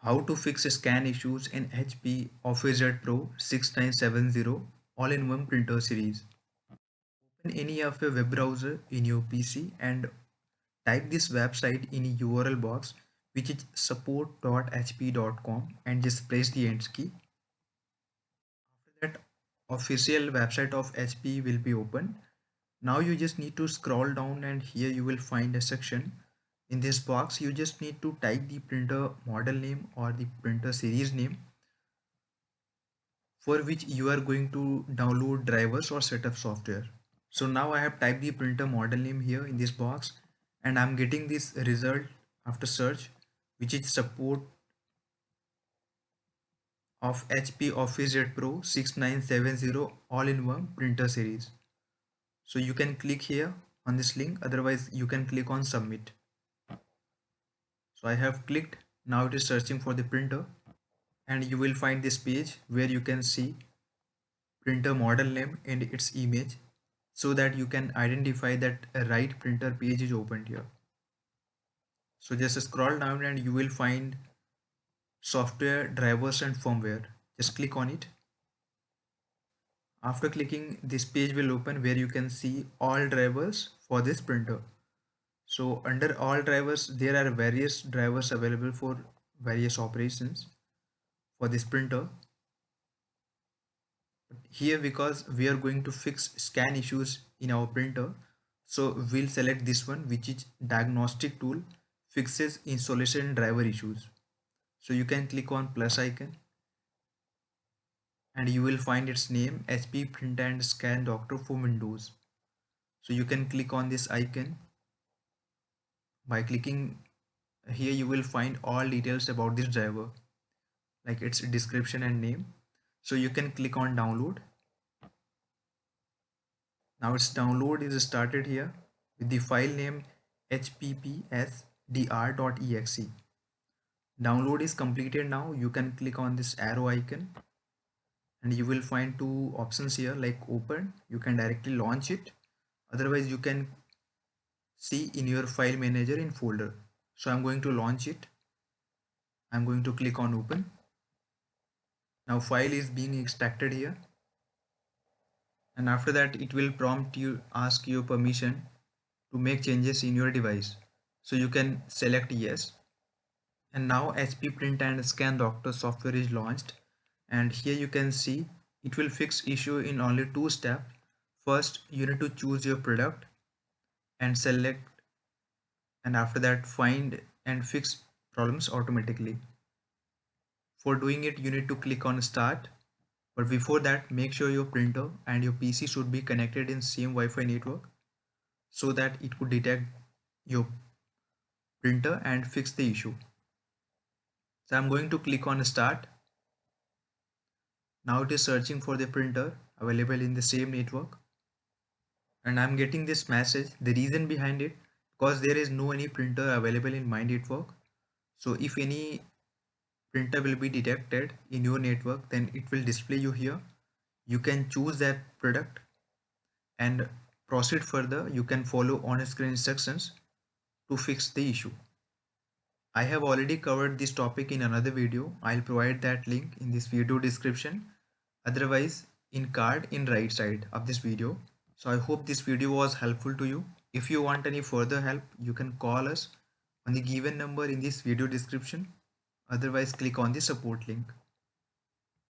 How to fix scan issues in HP OfficeJet Pro 6970 all-in-one printer series. Open any of your web browser in your PC and type this website in a URL box, which is support.hp.com, and just press the enter key. After that, official website of HP will be open. Now you just need to scroll down and here you will find a section. In this box you just need to type the printer model name or the printer series name for which you are going to download drivers or setup software. So now I have typed the printer model name here in this box and I'm getting this result after search, which is support of HP OfficeJet Pro 6970 all-in-one printer series. So you can click here on this link, otherwise you can click on submit. So I have clicked. Now it is searching for the printer and you will find this page where you can see printer model name and its image, so that you can identify that a right printer page is opened here. So just scroll down and you will find software, drivers and firmware. Just click on it. After clicking, this page will open where you can see all drivers for this printer. So under all drivers there are various drivers available for various operations for this printer. Here, because we are going to fix scan issues in our printer, so we'll select this one, which is diagnostic tool fixes installation driver issues. So you can click on plus icon and you will find its name, HP print and scan doctor for Windows. So you can click on this icon. By clicking here you will find all details about this driver, like its description and name. So you can click on download. Now its download is started here with the file name hppsdr.exe. Download is completed. Now you can click on this arrow icon and you will find two options here, like open, you can directly launch it, otherwise you can see in your file manager in folder. So I'm going to launch it. I'm going to click on open. Now file is being extracted here, and after that it will prompt you, ask you permission to make changes in your device. So you can select yes. And now HP print and scan doctor software is launched, and here you can see it will fix issue in only two steps. First you need to choose your product and select, and after that find and fix problems automatically. For doing it you need to click on start, but before that make sure your printer and your PC should be connected in same Wi-Fi network so that it could detect your printer and fix the issue. So I'm going to click on start. Now it is searching for the printer available in the same network, and I'm getting this message. The reason behind it, because there is no any printer available in my network. So if any printer will be detected in your network, then it will display you here. You can choose that product and proceed further. You can follow on screen instructions to fix the issue. I have already covered this topic in another video. I'll provide that link in this video description. Otherwise, in card in right side of this video. So I hope this video was helpful to you. If you want any further help, you can call us on the given number in this video description. Otherwise, click on the support link.